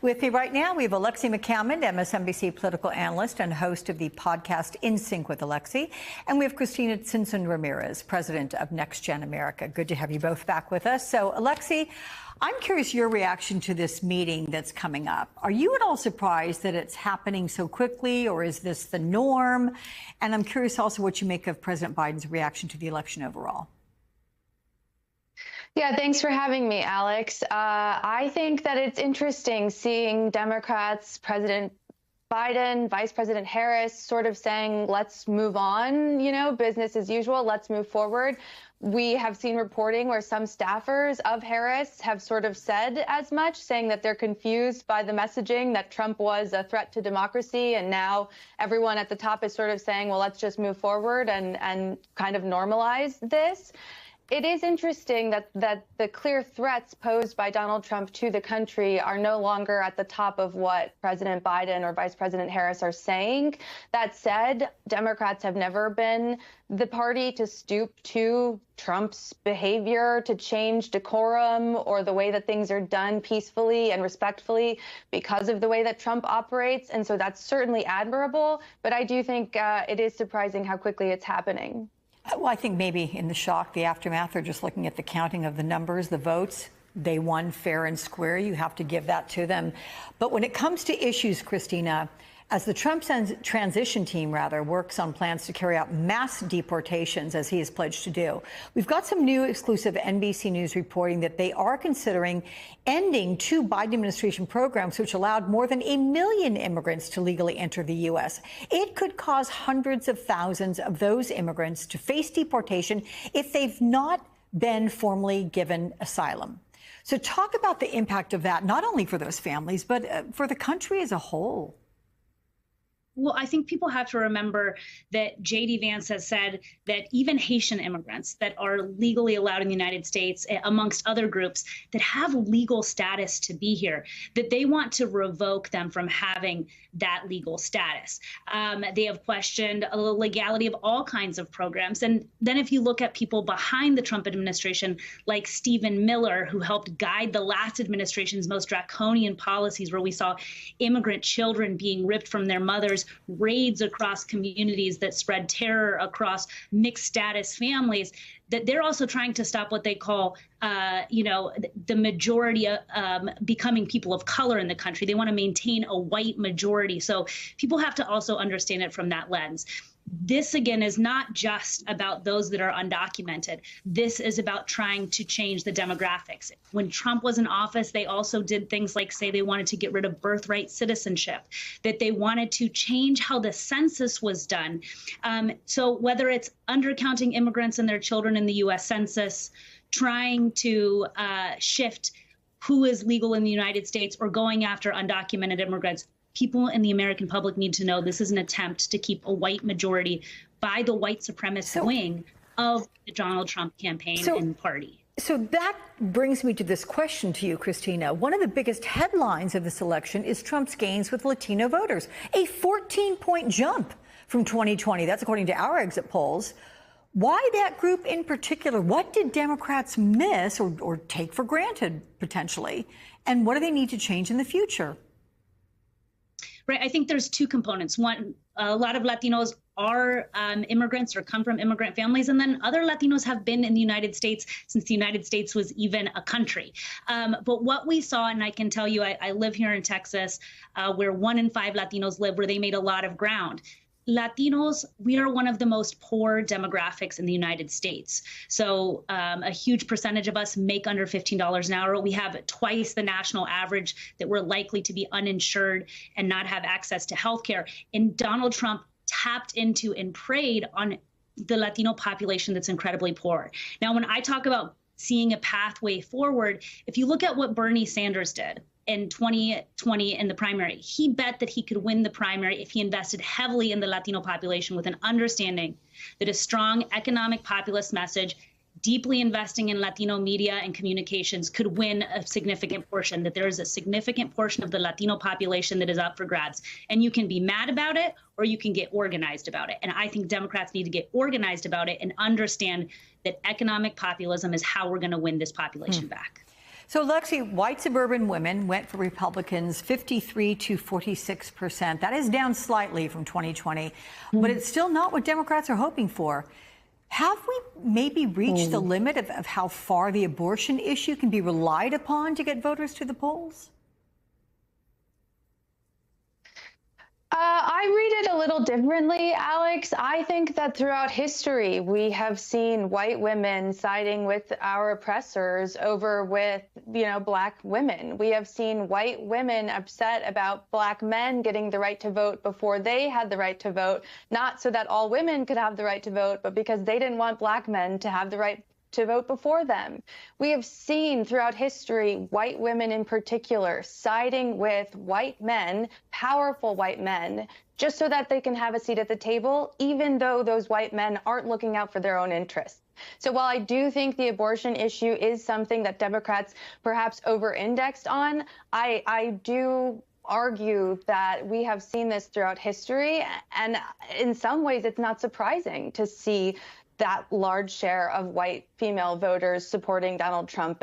With me right now, we have Alexi McCammond, MSNBC political analyst and host of the podcast In Sync with Alexi. And we have Cristina Tzintzún Ramirez, president of NextGen America. Good to have you both back with us. So, Alexi, I'm curious your reaction to this meeting that's coming up. Are you at all surprised that it's happening so quickly, or is this the norm? And I'm curious also what you make of President Biden's reaction to the election overall. Yeah, thanks for having me, Alex. I think that it's interesting seeing Democrats, President Biden, Vice President Harris sort of saying, let's move on, business as usual, let's move forward. We have seen reporting where some staffers of Harris have sort of said as much, saying that they're confused by the messaging that Trump was a threat to democracy. And now everyone at the top is sort of saying, well, let's just move forward and kind of normalize this. It is interesting that the clear threats posed by Donald Trump to the country are no longer at the top of what President Biden or Vice President Harris are saying. That said, Democrats have never been the party to stoop to Trump's behavior, to change decorum or the way that things are done peacefully and respectfully because of the way that Trump operates. And so that's certainly admirable. But I do think it is surprising how quickly it's happening. Well, I think maybe in the shock, the aftermath, or just looking at the counting of the numbers, the votes, they won fair and square. You have to give that to them. But when it comes to issues, Cristina, as the Trump transition team, works on plans to carry out mass deportations, as he has pledged to do, we've got some new exclusive NBC News reporting that they are considering ending two Biden administration programs which allowed more than 1 million immigrants to legally enter the U.S. It could cause hundreds of thousands of those immigrants to face deportation if they've not been formally given asylum. So talk about the impact of that, not only for those families, but for the country as a whole. Well, I think people have to remember that J.D. Vance has said that even Haitian immigrants that are legally allowed in the United States, amongst other groups that have legal status to be here, that they want to revoke them from having that legal status. They have questioned the legality of all kinds of programs. And then if you look at people behind the Trump administration, like Stephen Miller, who helped guide the last administration's most draconian policies, where we saw immigrant children being ripped from their mothers, raids across communities that spread terror across mixed status families, that they're also trying to stop what they call, the majority becoming people of color in the country. They want to maintain a white majority. So people have to also understand it from that lens. This, again, is not just about those that are undocumented. This is about trying to change the demographics. When Trump was in office, they also did things like say they wanted to get rid of birthright citizenship, that they wanted to change how the census was done. So whether it's undercounting immigrants and their children in the U.S. Census, trying to shift who is legal in the United States, or going after undocumented immigrants, people in the American public need to know this is an attempt to keep a white majority by the white supremacist wing of the Donald Trump campaign and party. So that brings me to this question to you, Cristina. One of the biggest headlines of this election is Trump's gains with Latino voters, a 14-point jump from 2020. That's according to our exit polls. Why that group in particular? What did Democrats miss or take for granted, potentially? And what do they need to change in the future? Right. I think there's two components. One, a lot of Latinos are immigrants or come from immigrant families. And then other Latinos have been in the United States since the United States was even a country. But what we saw, and I can tell you, I live here in Texas, where 1 in 5 Latinos live, where they made a lot of ground. Latinos, we are one of the most poor demographics in the United States. So a huge percentage of us make under $15 an hour. We have twice the national average that we're likely to be uninsured and not have access to health care. And Donald Trump tapped into and preyed on the Latino population that's incredibly poor. Now, when I talk about seeing a pathway forward, if you look at what Bernie Sanders did in 2020 in the primary, he bet that he could win the primary if he invested heavily in the Latino population with an understanding that a strong economic populist message, deeply investing in Latino media and communications could win a significant portion, that there is a significant portion of the Latino population that is up for grabs. And you can be mad about it or you can get organized about it. And I think Democrats need to get organized about it and understand that economic populism is how we're going to win this population back. So, Alexi, white suburban women went for Republicans 53 to 46%. That is down slightly from 2020, but it's still not what Democrats are hoping for. Have we maybe reached the limit of how far the abortion issue can be relied upon to get voters to the polls? I read it a little differently, Alex. I think that throughout history, we have seen white women siding with our oppressors over with, Black women. We have seen white women upset about Black men getting the right to vote before they had the right to vote, not so that all women could have the right to vote, but because they didn't want Black men to have the right to vote before them. We have seen throughout history, white women in particular, siding with white men, powerful white men, just so that they can have a seat at the table, even though those white men aren't looking out for their own interests. So while I do think the abortion issue is something that Democrats perhaps over-indexed on, I do argue that we have seen this throughout history. And in some ways, it's not surprising to see that large share of white female voters supporting Donald Trump